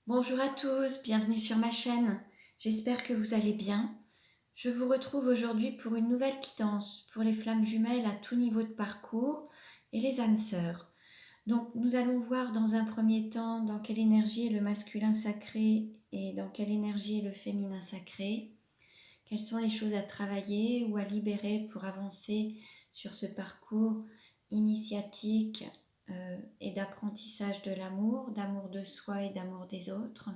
Bonjour à tous, bienvenue sur ma chaîne. J'espère que vous allez bien. Je vous retrouve aujourd'hui pour une nouvelle guidance pour les flammes jumelles à tout niveau de parcours et les âmes sœurs. Donc nous allons voir dans un premier temps dans quelle énergie est le masculin sacré et dans quelle énergie est le féminin sacré. Quelles sont les choses à travailler ou à libérer pour avancer sur ce parcours initiatique et d'apprentissage de l'amour, d'amour de soi et d'amour des autres.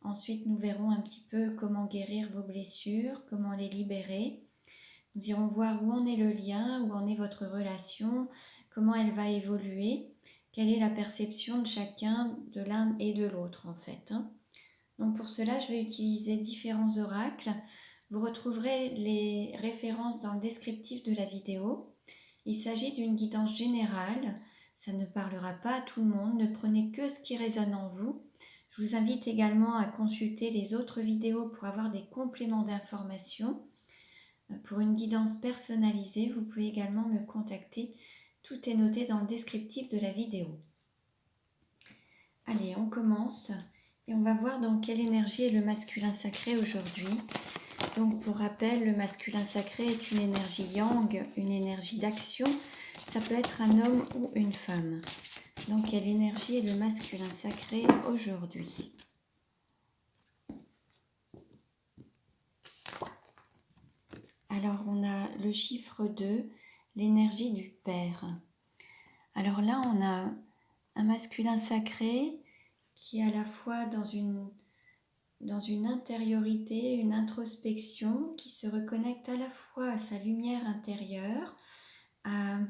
Ensuite, nous verrons un petit peu comment guérir vos blessures, comment les libérer. Nous irons voir où en est le lien, où en est votre relation, comment elle va évoluer, quelle est la perception de chacun, de l'un et de l'autre en fait. Donc pour cela, je vais utiliser différents oracles. Vous retrouverez les références dans le descriptif de la vidéo. Il s'agit d'une guidance générale. Ça ne parlera pas à tout le monde. Ne prenez que ce qui résonne en vous. Je vous invite également à consulter les autres vidéos pour avoir des compléments d'informations. Pour une guidance personnalisée, vous pouvez également me contacter. Tout est noté dans le descriptif de la vidéo. Allez, on commence et on va voir dans quelle énergie est le masculin sacré aujourd'hui. Donc pour rappel, le masculin sacré est une énergie yang, une énergie d'action. Ça peut être un homme ou une femme. Donc quelle énergie est le masculin sacré aujourd'hui? Alors on a le chiffre 2, l'énergie du père. Alors là on a un masculin sacré qui est à la fois dans une intériorité, une introspection, qui se reconnecte à la fois à sa lumière intérieure, à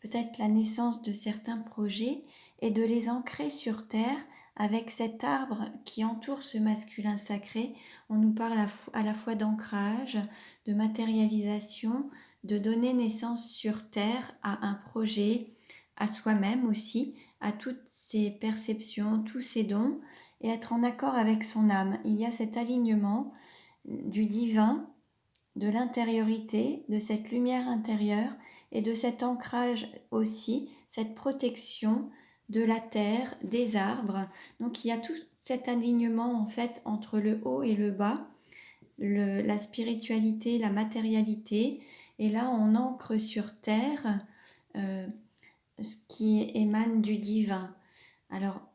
peut-être la naissance de certains projets et de les ancrer sur terre avec cet arbre qui entoure ce masculin sacré. On nous parle à la fois d'ancrage, de matérialisation, de donner naissance sur terre à un projet, à soi-même aussi, à toutes ses perceptions, tous ses dons, et être en accord avec son âme. Il y a cet alignement du divin, de l'intériorité, de cette lumière intérieure et de cet ancrage aussi, cette protection de la terre, des arbres. Donc il y a tout cet alignement en fait entre le haut et le bas, la spiritualité, la matérialité. Et là on ancre sur terre ce qui émane du divin.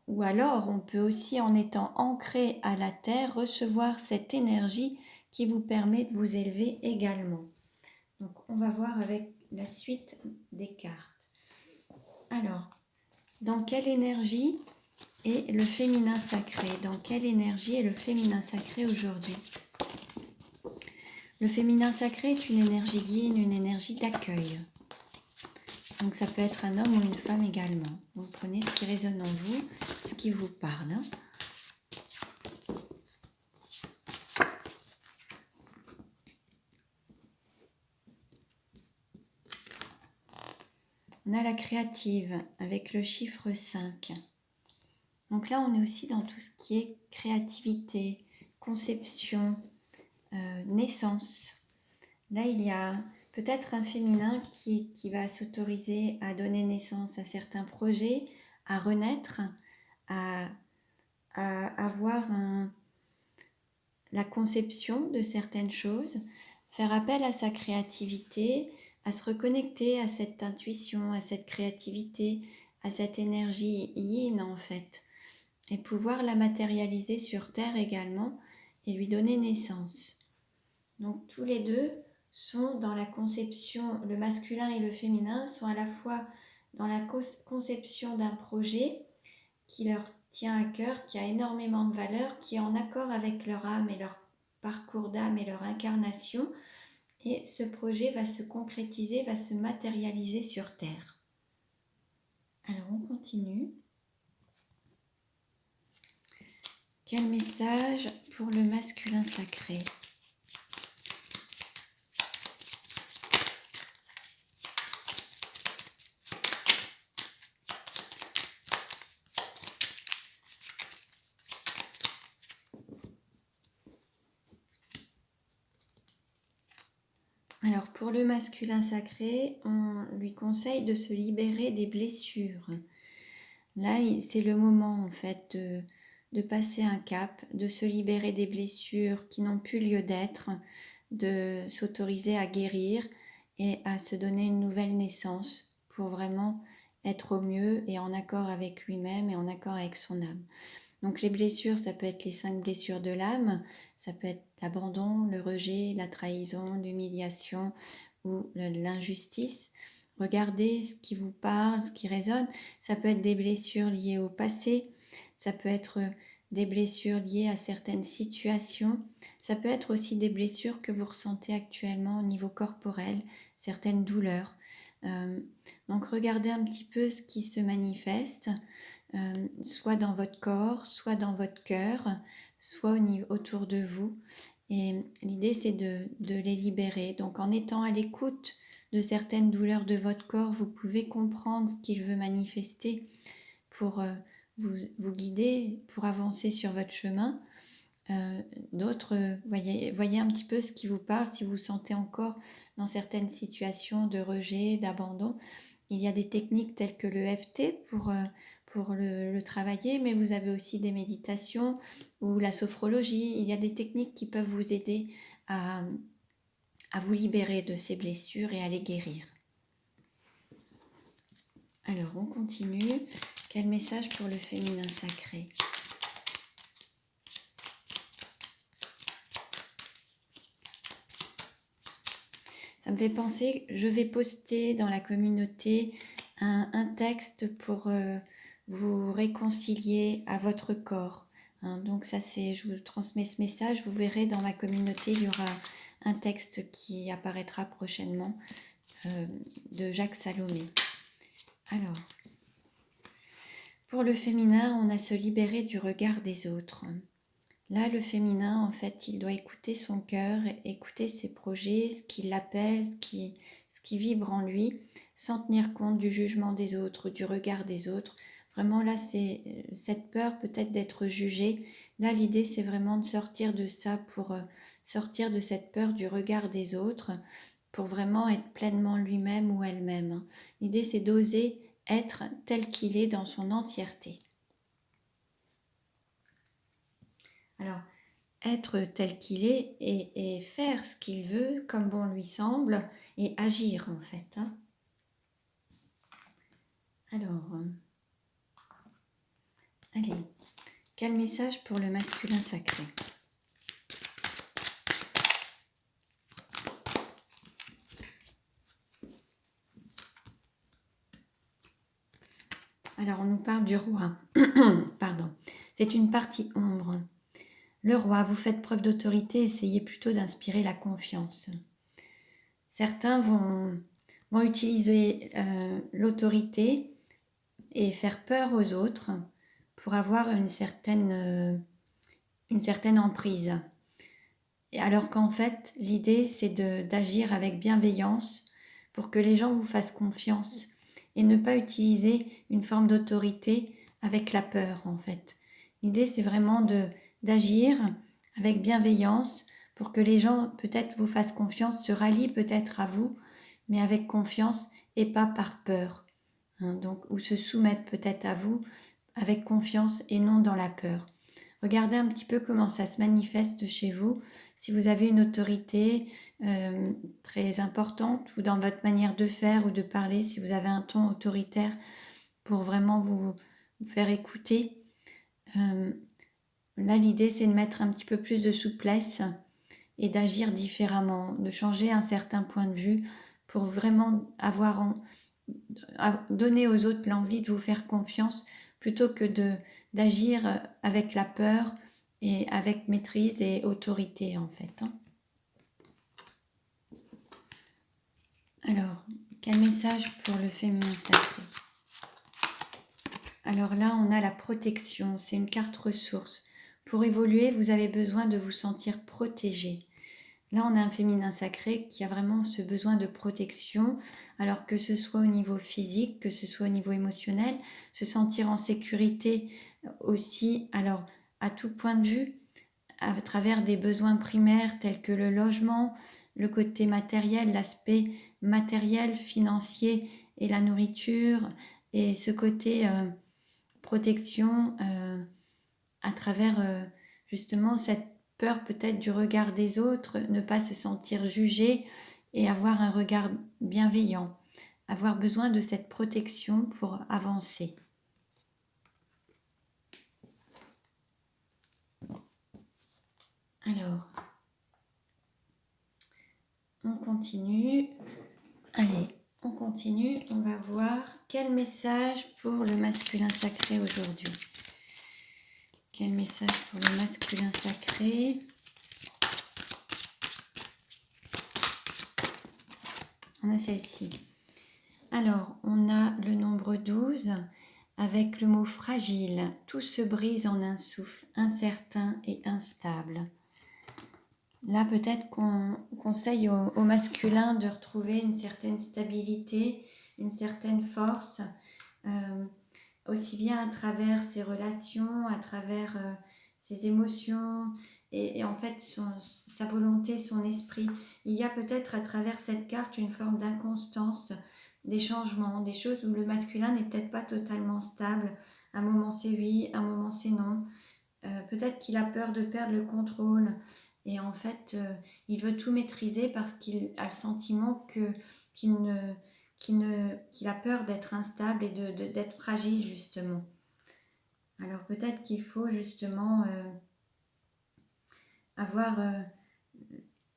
Ou alors, on peut aussi, en étant ancré à la terre, recevoir cette énergie qui vous permet de vous élever également. Donc, on va voir avec la suite des cartes. Alors, dans quelle énergie est le féminin sacré? Dans quelle énergie est le féminin sacré aujourd'hui? Le féminin sacré est une énergie yin, une énergie d'accueil. Donc ça peut être un homme ou une femme également. Donc prenez ce qui résonne en vous, ce qui vous parle. On a la créative avec le chiffre 5. Donc là, on est aussi dans tout ce qui est créativité, conception, naissance. Là, il y a peut-être un féminin qui va s'autoriser à donner naissance à certains projets, à renaître, à avoir la conception de certaines choses, faire appel à sa créativité, à se reconnecter à cette intuition, à cette créativité, à cette énergie yin en fait, et pouvoir la matérialiser sur terre également et lui donner naissance. Donc tous les deux sont dans la conception, le masculin et le féminin sont à la fois dans la conception d'un projet qui leur tient à cœur, qui a énormément de valeur, qui est en accord avec leur âme et leur parcours d'âme et leur incarnation. Et ce projet va se concrétiser, va se matérialiser sur Terre. Alors on continue. Quel message pour le masculin sacré? Alors pour le masculin sacré, on lui conseille de se libérer des blessures. Là, c'est le moment en fait de passer un cap, de se libérer des blessures qui n'ont plus lieu d'être, de s'autoriser à guérir et à se donner une nouvelle naissance pour vraiment être au mieux et en accord avec lui-même et en accord avec son âme. Donc les blessures, ça peut être les 5 blessures de l'âme, ça peut être l'abandon, le rejet, la trahison, l'humiliation ou l'injustice. Regardez ce qui vous parle, ce qui résonne. Ça peut être des blessures liées au passé, ça peut être des blessures liées à certaines situations, ça peut être aussi des blessures que vous ressentez actuellement au niveau corporel, certaines douleurs. Donc regardez un petit peu ce qui se manifeste, soit dans votre corps, soit dans votre cœur, soit autour de vous. Et l'idée, c'est de les libérer. Donc en étant à l'écoute de certaines douleurs de votre corps, vous pouvez comprendre ce qu'il veut manifester pour vous guider, pour avancer sur votre chemin. D'autres, voyez un petit peu ce qui vous parle, si vous sentez encore dans certaines situations de rejet, d'abandon. Il y a des techniques telles que le FT pour le travailler, mais vous avez aussi des méditations ou la sophrologie. Il y a des techniques qui peuvent vous aider à vous libérer de ces blessures et à les guérir. Alors, on continue. Quel message pour le féminin sacré ? Ça me fait penser, je vais poster dans la communauté un texte pour vous réconcilier à votre corps. Donc ça, je vous transmets ce message. Vous verrez dans ma communauté, il y aura un texte qui apparaîtra prochainement de Jacques Salomé. Alors, pour le féminin, on a se libérer du regard des autres. Là, le féminin, en fait, il doit écouter son cœur, écouter ses projets, ce qui l'appelle, ce qui vibre en lui, sans tenir compte du jugement des autres, du regard des autres. Vraiment, là, c'est cette peur peut-être d'être jugé. Là, l'idée, c'est vraiment de sortir de ça pour sortir de cette peur du regard des autres, pour vraiment être pleinement lui-même ou elle-même. L'idée, c'est d'oser être tel qu'il est dans son entièreté. Alors, être tel qu'il est et faire ce qu'il veut comme bon lui semble et agir en fait. Alors, allez, quel message pour le masculin sacré ? Alors, on nous parle du roi. Pardon. C'est une partie ombre. Le roi, vous faites preuve d'autorité, essayez plutôt d'inspirer la confiance. Certains vont utiliser l'autorité et faire peur aux autres pour avoir une certaine emprise. Et alors qu'en fait, l'idée, c'est d'agir avec bienveillance pour que les gens vous fassent confiance et ne pas utiliser une forme d'autorité avec la peur, en fait. L'idée, c'est vraiment d'agir avec bienveillance pour que les gens peut-être vous fassent confiance, se rallient peut-être à vous, mais avec confiance et pas par peur. Donc, ou se soumettent peut-être à vous avec confiance et non dans la peur. Regardez un petit peu comment ça se manifeste chez vous. Si vous avez une autorité très importante ou dans votre manière de faire ou de parler, si vous avez un ton autoritaire pour vraiment vous faire écouter. Là, l'idée, c'est de mettre un petit peu plus de souplesse et d'agir différemment, de changer un certain point de vue pour vraiment donner aux autres l'envie de vous faire confiance plutôt que d'agir avec la peur et avec maîtrise et autorité en fait. Alors, quel message pour le féminin sacré ? Alors là, on a la protection, c'est une carte ressource. Pour évoluer, vous avez besoin de vous sentir protégé. Là, on a un féminin sacré qui a vraiment ce besoin de protection, alors que ce soit au niveau physique, que ce soit au niveau émotionnel, se sentir en sécurité aussi, alors à tout point de vue, à travers des besoins primaires tels que le logement, le côté matériel, l'aspect matériel, financier et la nourriture, et ce côté protection à travers justement cette peur peut-être du regard des autres, ne pas se sentir jugé et avoir un regard bienveillant, avoir besoin de cette protection pour avancer. Alors, on continue. Allez, on continue. On va voir quel message pour le masculin sacré aujourd'hui. Quel message pour le masculin sacré? On a celle-ci. Alors, on a le nombre 12 avec le mot fragile. Tout se brise en un souffle, incertain et instable. Là, peut-être qu'on conseille au masculin de retrouver une certaine stabilité, une certaine force, aussi bien à travers ses relations, à travers ses émotions et en fait sa volonté, son esprit. Il y a peut-être à travers cette carte une forme d'inconstance, des changements, des choses où le masculin n'est peut-être pas totalement stable. Un moment c'est oui, un moment c'est non. Peut-être qu'il a peur de perdre le contrôle et en fait il veut tout maîtriser parce qu'il a le sentiment qu'il a peur d'être instable et d'être fragile justement. Alors peut-être qu'il faut justement avoir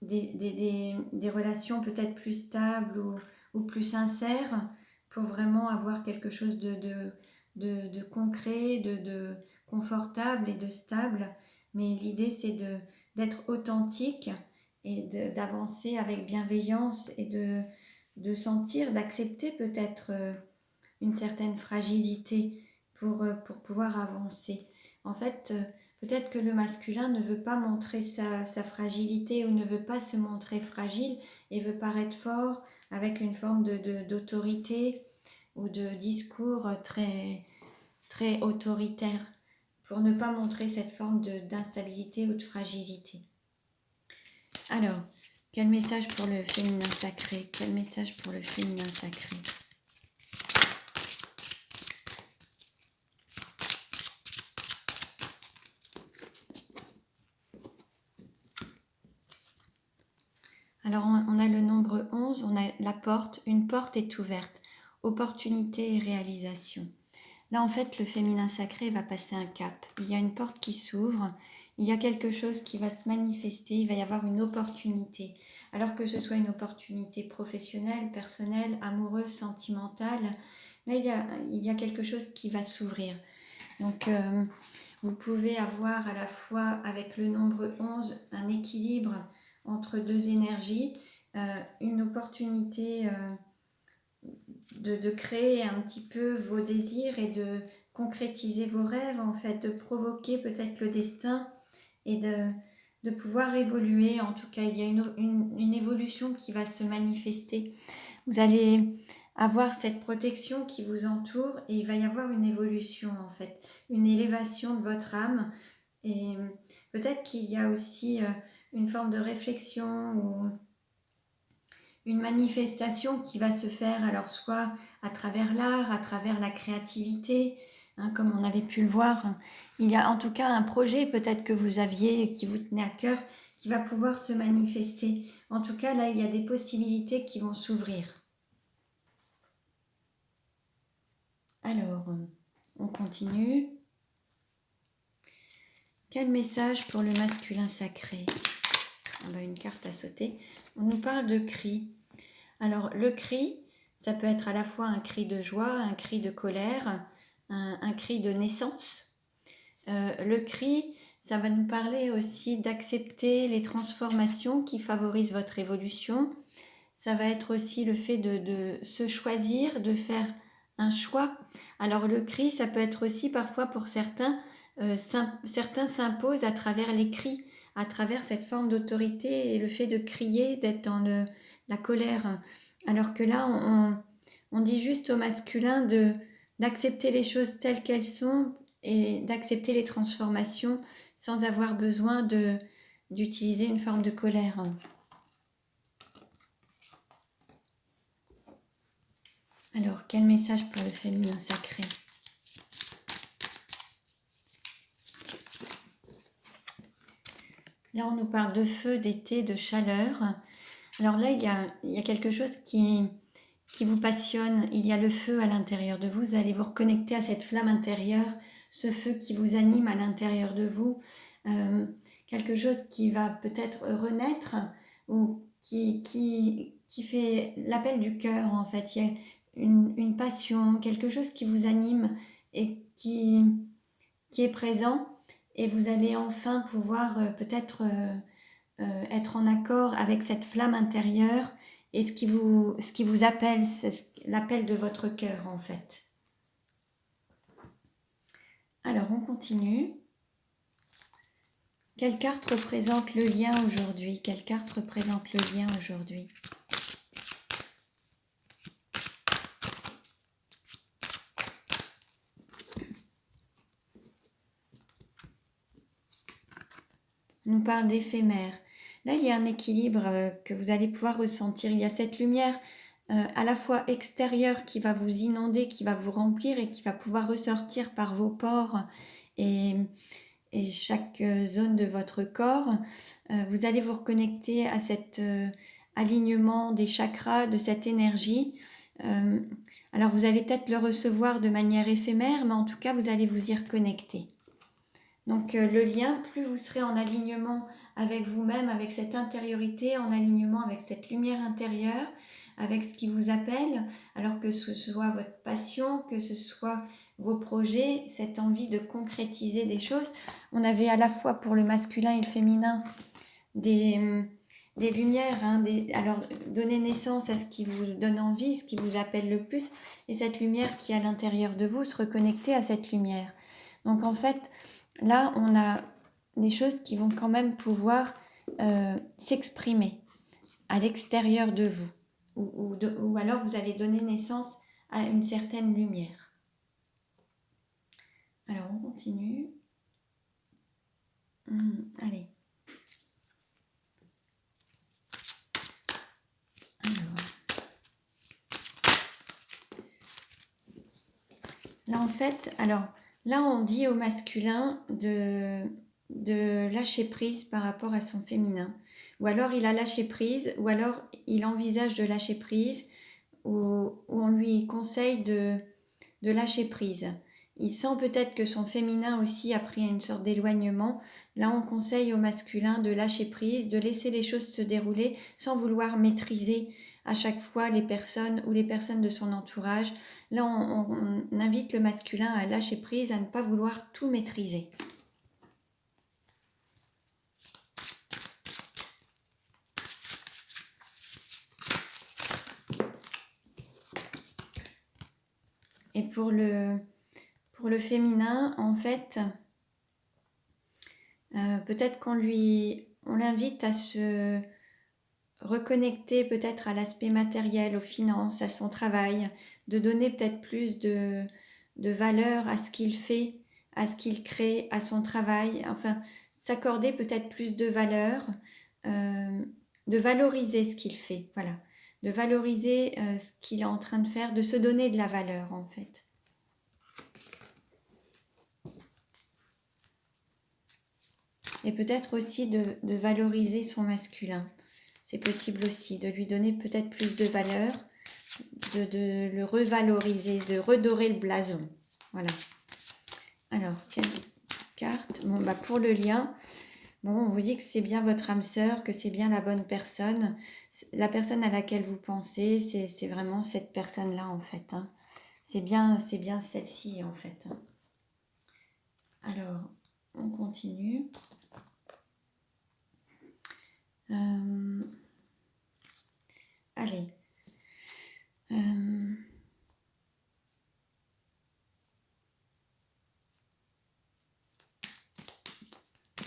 des relations peut-être plus stables ou plus sincères pour vraiment avoir quelque chose de concret, de confortable et de stable. Mais l'idée c'est d'être authentique et d'avancer avec bienveillance et de sentir, d'accepter peut-être une certaine fragilité pour pouvoir avancer. En fait, peut-être que le masculin ne veut pas montrer sa fragilité ou ne veut pas se montrer fragile et veut paraître fort avec une forme d'autorité ou de discours très, très autoritaire pour ne pas montrer cette forme d'instabilité ou de fragilité. Alors, quel message pour le féminin sacré? Quel message pour le féminin sacré? Alors, on a le nombre 11, on a la porte, une porte est ouverte, opportunité et réalisation. Là, en fait, le féminin sacré va passer un cap. Il y a une porte qui s'ouvre, il y a quelque chose qui va se manifester, il va y avoir une opportunité. Alors que ce soit une opportunité professionnelle, personnelle, amoureuse, sentimentale, là, il y a quelque chose qui va s'ouvrir. Donc, vous pouvez avoir à la fois, avec le nombre 11, un équilibre entre deux énergies, une opportunité de créer un petit peu vos désirs et de concrétiser vos rêves, en fait, de provoquer peut-être le destin et de pouvoir évoluer. En tout cas, il y a une évolution qui va se manifester. Vous allez avoir cette protection qui vous entoure et il va y avoir une évolution, en fait, une élévation de votre âme. Et peut-être qu'il y a aussi une forme de réflexion ou une manifestation qui va se faire, alors soit à travers l'art, à travers la créativité, hein, comme on avait pu le voir. Il y a en tout cas un projet peut-être que vous aviez, qui vous tenait à cœur, qui va pouvoir se manifester. En tout cas, là, il y a des possibilités qui vont s'ouvrir. Alors, on continue. Quel message pour le masculin sacré? Une carte à sauter. On nous parle de cri. Alors, le cri, ça peut être à la fois un cri de joie, un cri de colère, un cri de naissance. Le cri, ça va nous parler aussi d'accepter les transformations qui favorisent votre évolution. Ça va être aussi le fait de se choisir, de faire un choix. Alors, le cri, ça peut être aussi parfois pour certains, certains s'imposent à travers les cris, à travers cette forme d'autorité et le fait de crier, d'être dans la colère. Alors que là, on dit juste au masculin d'accepter les choses telles qu'elles sont et d'accepter les transformations sans avoir besoin d'utiliser une forme de colère. Alors, quel message pour le féminin sacré? Là, on nous parle de feu, d'été, de chaleur. Alors là, il y a quelque chose qui vous passionne. Il y a le feu à l'intérieur de vous. Vous allez vous reconnecter à cette flamme intérieure, ce feu qui vous anime à l'intérieur de vous. Quelque chose qui va peut-être renaître ou qui fait l'appel du cœur, en fait. Il y a une passion, quelque chose qui vous anime et qui est présent. Et vous allez enfin pouvoir peut-être être en accord avec cette flamme intérieure et ce qui vous appelle, l'appel de votre cœur en fait. Alors on continue. Quelle carte représente le lien aujourd'hui? Quelle carte représente le lien aujourd'hui? On nous parle d'éphémère. Là, il y a un équilibre que vous allez pouvoir ressentir. Il y a cette lumière à la fois extérieure qui va vous inonder, qui va vous remplir et qui va pouvoir ressortir par vos pores et chaque zone de votre corps. Vous allez vous reconnecter à cet alignement des chakras, de cette énergie. Alors vous allez peut-être le recevoir de manière éphémère, mais en tout cas vous allez vous y reconnecter. Donc le lien, plus vous serez en alignement avec vous-même, avec cette intériorité, en alignement avec cette lumière intérieure, avec ce qui vous appelle, alors que ce soit votre passion, que ce soit vos projets, cette envie de concrétiser des choses. On avait à la fois pour le masculin et le féminin des lumières, hein, alors donner naissance à ce qui vous donne envie, ce qui vous appelle le plus, et cette lumière qui est à l'intérieur de vous, se reconnecter à cette lumière. Donc en fait, là, on a des choses qui vont quand même pouvoir s'exprimer à l'extérieur de vous. Ou alors vous allez donner naissance à une certaine lumière. Alors, on continue. Allez. Là, en fait, là, on dit au masculin de lâcher prise par rapport à son féminin. Ou alors, il a lâché prise, ou alors, il envisage de lâcher prise, ou on lui conseille de lâcher prise. Il sent peut-être que son féminin aussi a pris une sorte d'éloignement. Là, on conseille au masculin de lâcher prise, de laisser les choses se dérouler sans vouloir maîtriser à chaque fois les personnes ou les personnes de son entourage. Là, on invite le masculin à lâcher prise, à ne pas vouloir tout maîtriser. Et pour le féminin, en fait, peut-être qu'on l'invite à se reconnecter peut-être à l'aspect matériel, aux finances, à son travail, de donner peut-être plus de valeur à ce qu'il fait, à ce qu'il crée, à son travail, enfin s'accorder peut-être plus de valeur, de valoriser ce qu'il fait, voilà, de valoriser ce qu'il est en train de faire, de se donner de la valeur en fait. Et peut-être aussi de valoriser son masculin. C'est possible aussi, de lui donner peut-être plus de valeur, de le revaloriser, de redorer le blason. Voilà. Alors, quelle carte? Bon, bah pour le lien, bon, on vous dit que c'est bien votre âme sœur, que c'est bien la bonne personne. La personne à laquelle vous pensez, c'est vraiment cette personne-là, en fait. Hein. C'est bien celle-ci, en fait. Hein. Alors, on continue. Allez. Alors,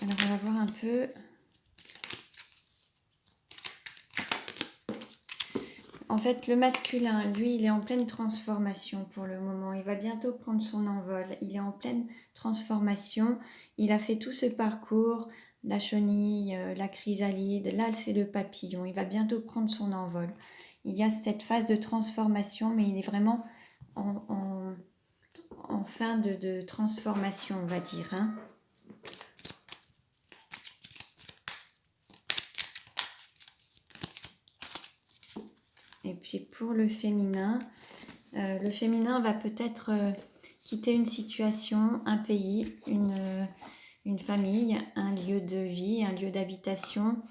on va voir un peu. En fait, le masculin, lui, il est en pleine transformation pour le moment. Il va bientôt prendre son envol. Il est en pleine transformation. Il a fait tout ce parcours, la chenille, la chrysalide. Là, c'est le papillon. Il va bientôt prendre son envol. Il y a cette phase de transformation, mais il est vraiment en fin de transformation, on va dire. Hein. Et puis pour le féminin va peut-être quitter une situation, un pays, une famille, un lieu de vie, un lieu d'habitation.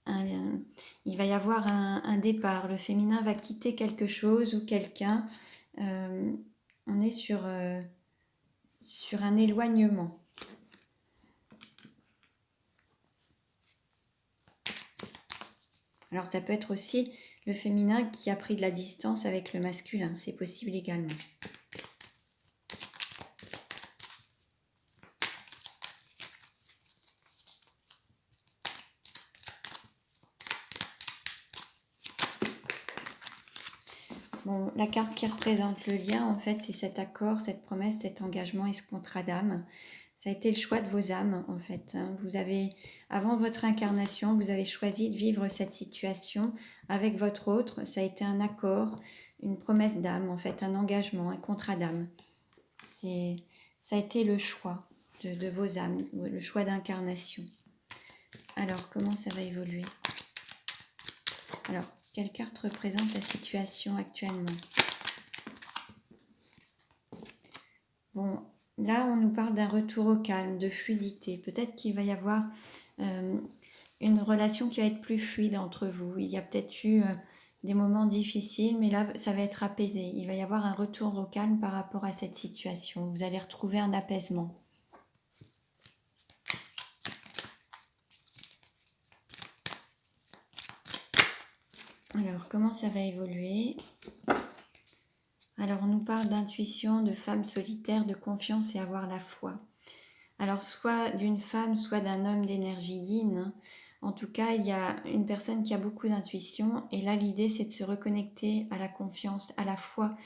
Il va y avoir un départ. Le féminin va quitter quelque chose ou quelqu'un. On est sur un éloignement. Alors ça peut être aussi le féminin qui a pris de la distance avec le masculin, c'est possible également. Bon, la carte qui représente le lien, en fait, c'est cet accord, cette promesse, cet engagement et ce contrat d'âme. Ça a été le choix de vos âmes, en fait. Vous avez, avant votre incarnation, vous avez choisi de vivre cette situation avec votre autre. Ça a été un accord, une promesse d'âme, en fait, un engagement, un contrat d'âme. Ça a été le choix de vos âmes, le choix d'incarnation. Alors, comment ça va évoluer? Alors, quelle carte représente la situation actuellement? Bon, là, on nous parle d'un retour au calme, de fluidité. Peut-être qu'il va y avoir une relation qui va être plus fluide entre vous. Il y a peut-être eu des moments difficiles, mais là, ça va être apaisé. Il va y avoir un retour au calme par rapport à cette situation. Vous allez retrouver un apaisement. Alors, comment ça va évoluer? Alors, on nous parle d'intuition, de femme solitaire, de confiance et avoir la foi. Alors, soit d'une femme, soit d'un homme d'énergie yin. En tout cas, il y a une personne qui a beaucoup d'intuition. Et là, l'idée, c'est de se reconnecter à la confiance, à la foi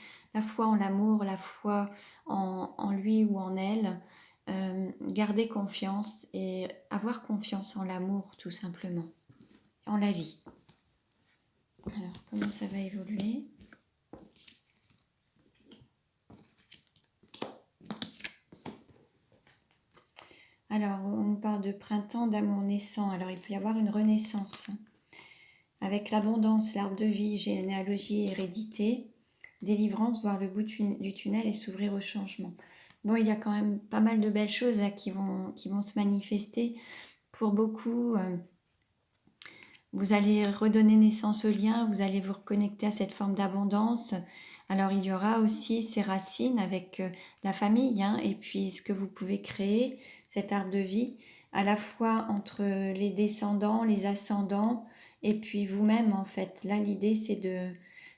en l'amour, la foi en lui ou en elle. Garder confiance et avoir confiance en l'amour, tout simplement, en la vie. Alors, comment ça va évoluer? Alors, on nous parle de printemps, d'amour naissant. Alors, il peut y avoir une renaissance avec l'abondance, l'arbre de vie, généalogie, hérédité, délivrance, voir le bout du tunnel et s'ouvrir au changement. Bon, il y a quand même pas mal de belles choses là, qui vont se manifester. Pour beaucoup, vous allez redonner naissance au lien, vous allez vous reconnecter à cette forme d'abondance. Alors, il y aura aussi ces racines avec la famille, hein, et puis ce que vous pouvez créer, cet arbre de vie, à la fois entre les descendants, les ascendants, et puis vous-même, en fait. Là, l'idée, c'est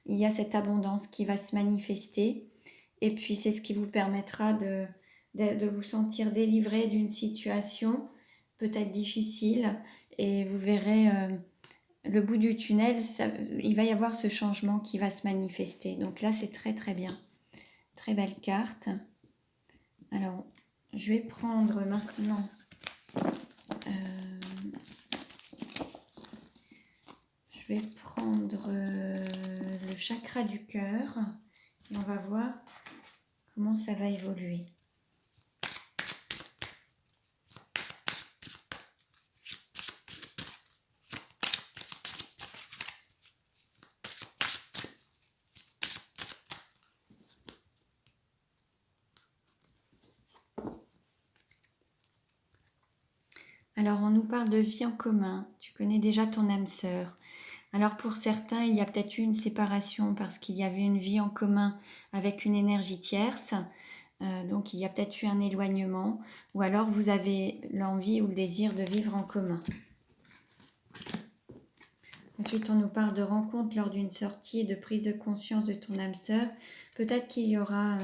il y a cette abondance qui va se manifester, et puis c'est ce qui vous permettra de vous sentir délivré d'une situation peut-être difficile, et vous verrez le bout du tunnel, il va y avoir ce changement qui va se manifester. Donc là, c'est très très bien. Très belle carte. Alors, je vais prendre maintenant le chakra du cœur et on va voir comment ça va évoluer. Alors, on nous parle de vie en commun. Tu connais déjà ton âme sœur. Alors, pour certains, il y a peut-être eu une séparation parce qu'il y avait une vie en commun avec une énergie tierce. Donc, il y a peut-être eu un éloignement. Ou alors, vous avez l'envie ou le désir de vivre en commun. Ensuite, on nous parle de rencontre lors d'une sortie et de prise de conscience de ton âme sœur. Peut-être qu'il y aura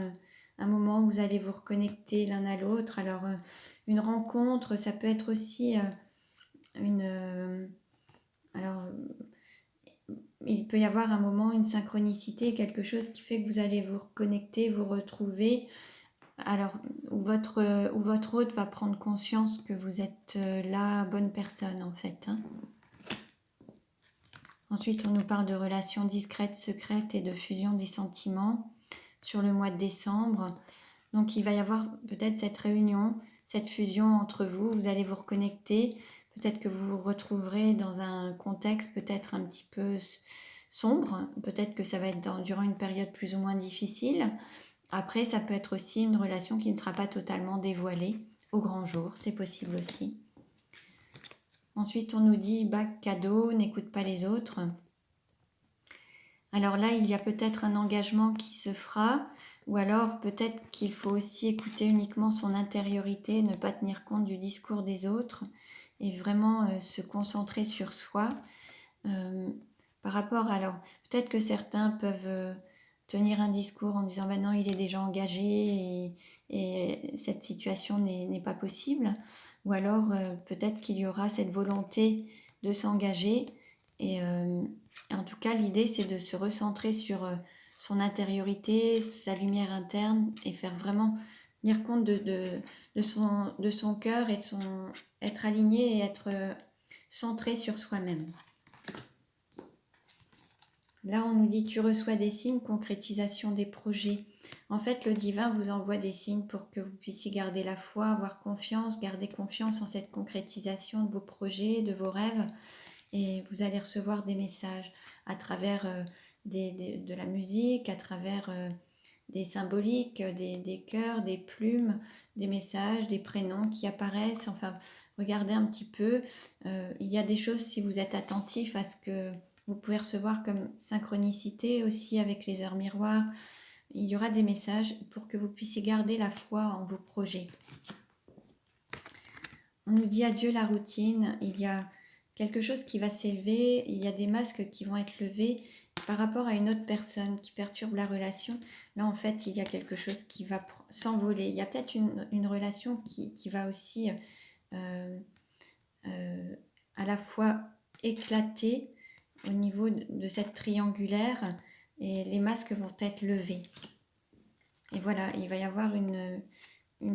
un moment où vous allez vous reconnecter l'un à l'autre. Alors, une rencontre, ça peut être aussi il peut y avoir un moment, une synchronicité, quelque chose qui fait que vous allez vous reconnecter, vous retrouver. Alors, où votre hôte va prendre conscience que vous êtes la bonne personne, en fait. Hein. Ensuite, on nous parle de relations discrètes, secrètes et de fusion des sentiments sur le mois de décembre. Donc, il va y avoir peut-être cette réunion, cette fusion entre vous. Vous allez vous reconnecter. Peut-être que vous vous retrouverez dans un contexte peut-être un petit peu sombre. Peut-être que ça va être durant une période plus ou moins difficile. Après, ça peut être aussi une relation qui ne sera pas totalement dévoilée au grand jour. C'est possible aussi. Ensuite, on nous dit bac cadeau, n'écoute pas les autres. Alors là, il y a peut-être un engagement qui se fera, ou alors peut-être qu'il faut aussi écouter uniquement son intériorité, ne pas tenir compte du discours des autres et vraiment se concentrer sur soi. Par rapport, alors peut-être que certains peuvent tenir un discours en disant ben non, il est déjà engagé et cette situation n'est pas possible, ou alors peut-être qu'il y aura cette volonté de s'engager et en tout cas l'idée c'est de se recentrer sur son intériorité, sa lumière interne et faire vraiment tenir compte de son cœur et être aligné et être centré sur soi-même. Là, on nous dit, tu reçois des signes, concrétisation des projets. En fait, le divin vous envoie des signes pour que vous puissiez garder la foi, avoir confiance, garder confiance en cette concrétisation de vos projets, de vos rêves. Et vous allez recevoir des messages à travers de la musique, à travers des symboliques, des cœurs, des plumes, des messages, des prénoms qui apparaissent. Enfin, regardez un petit peu. Il y a des choses, si vous êtes attentif à ce que vous pouvez recevoir comme synchronicité aussi avec les heures miroirs. Il y aura des messages pour que vous puissiez garder la foi en vos projets. On nous dit adieu la routine. Il y a quelque chose qui va s'élever. Il y a des masques qui vont être levés par rapport à une autre personne qui perturbe la relation. Là, en fait, il y a quelque chose qui va s'envoler. Il y a peut-être une relation qui va aussi à la fois éclater au niveau de cette triangulaire et les masques vont être levés. Et voilà, il va y avoir une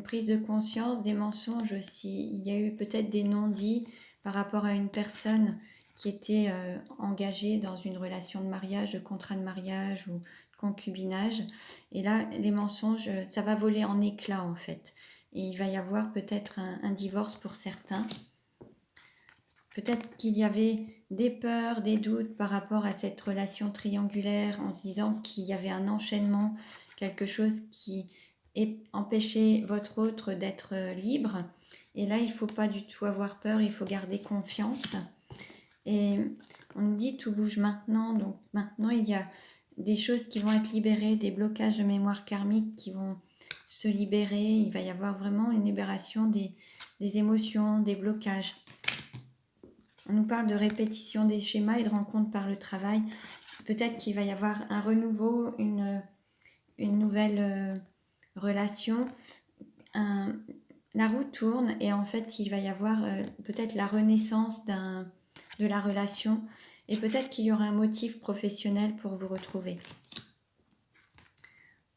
prise de conscience des mensonges aussi. Il y a eu peut-être des non-dits par rapport à une personne qui était engagée dans une relation de mariage, de contrat de mariage ou de concubinage. Et là, les mensonges, ça va voler en éclats en fait. Et il va y avoir peut-être un divorce pour certains. Peut-être qu'il y avait des peurs, des doutes par rapport à cette relation triangulaire en se disant qu'il y avait un enchaînement, quelque chose qui empêchait votre autre d'être libre. Et là, il ne faut pas du tout avoir peur, il faut garder confiance. Et on nous dit tout bouge maintenant. Donc maintenant, il y a des choses qui vont être libérées, des blocages de mémoire karmique qui vont se libérer. Il va y avoir vraiment une libération des émotions, des blocages. On nous parle de répétition des schémas et de rencontres par le travail. Peut-être qu'il va y avoir un renouveau, une nouvelle relation. La roue tourne et en fait, il va y avoir peut-être la renaissance de la relation et peut-être qu'il y aura un motif professionnel pour vous retrouver.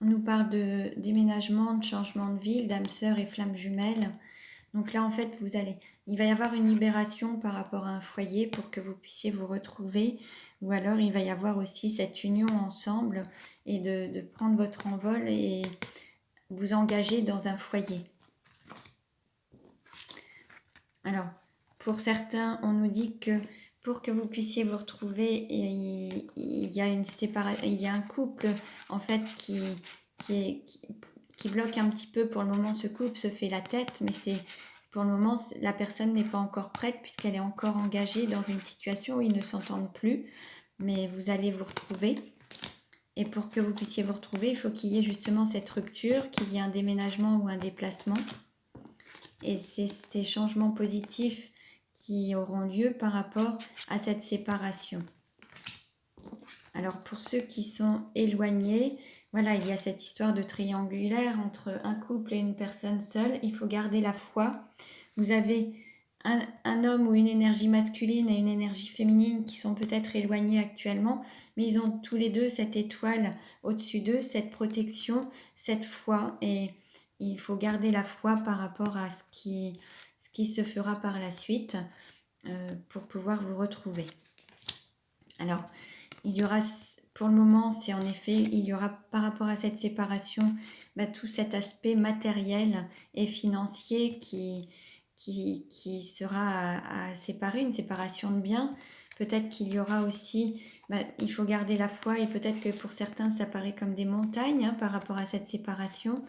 On nous parle de déménagement, de changement de ville, d'âme sœur et flamme jumelle. Donc là, en fait, il va y avoir une libération par rapport à un foyer pour que vous puissiez vous retrouver. Ou alors, il va y avoir aussi cette union ensemble et de prendre votre envol et vous engager dans un foyer. Alors, pour certains, on nous dit que pour que vous puissiez vous retrouver, il y a un couple en fait qui bloque un petit peu pour le moment. Ce couple se fait la tête, mais pour le moment, la personne n'est pas encore prête puisqu'elle est encore engagée dans une situation où ils ne s'entendent plus. Mais vous allez vous retrouver. Et pour que vous puissiez vous retrouver, il faut qu'il y ait justement cette rupture, qu'il y ait un déménagement ou un déplacement. Et c'est ces changements positifs qui auront lieu par rapport à cette séparation. Alors pour ceux qui sont éloignés, voilà, il y a cette histoire de triangulaire entre un couple et une personne seule. Il faut garder la foi. Vous avez un homme ou une énergie masculine et une énergie féminine qui sont peut-être éloignés actuellement, mais ils ont tous les deux cette étoile au-dessus d'eux, cette protection, cette foi. Et il faut garder la foi par rapport à ce qui se fera par la suite pour pouvoir vous retrouver. Alors, il y aura, pour le moment, c'est en effet, il y aura par rapport à cette séparation, tout cet aspect matériel et financier qui qui sera à séparer, une séparation de biens. Peut-être qu'il y aura aussi, il faut garder la foi et peut-être que pour certains ça paraît comme des montagnes par rapport à cette séparation.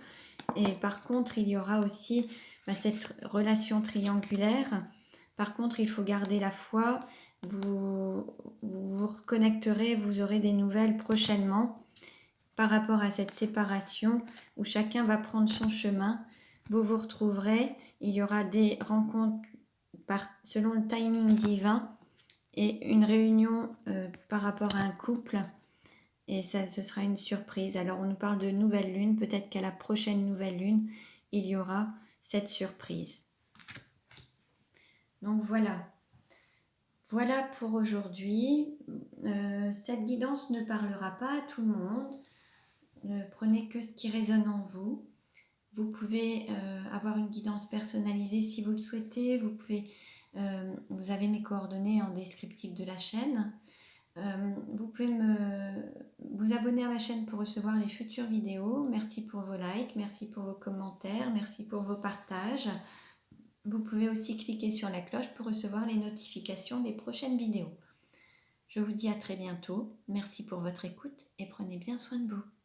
Et par contre, il y aura aussi cette relation triangulaire. Par contre, il faut garder la foi. Vous vous reconnecterez, vous aurez des nouvelles prochainement par rapport à cette séparation où chacun va prendre son chemin. Vous vous retrouverez. Il y aura des rencontres selon le timing divin et une réunion par rapport à un couple. Et ça, ce sera une surprise. Alors, on nous parle de nouvelle lune. Peut-être qu'à la prochaine nouvelle lune, il y aura cette surprise. Donc, voilà. Voilà pour aujourd'hui. Cette guidance ne parlera pas à tout le monde. Ne prenez que ce qui résonne en vous. Vous pouvez avoir une guidance personnalisée si vous le souhaitez. Vous avez mes coordonnées en descriptif de la chaîne. Vous pouvez vous abonner à ma chaîne pour recevoir les futures vidéos. Merci pour vos likes, merci pour vos commentaires, merci pour vos partages. Vous pouvez aussi cliquer sur la cloche pour recevoir les notifications des prochaines vidéos. Je vous dis à très bientôt. Merci pour votre écoute et prenez bien soin de vous.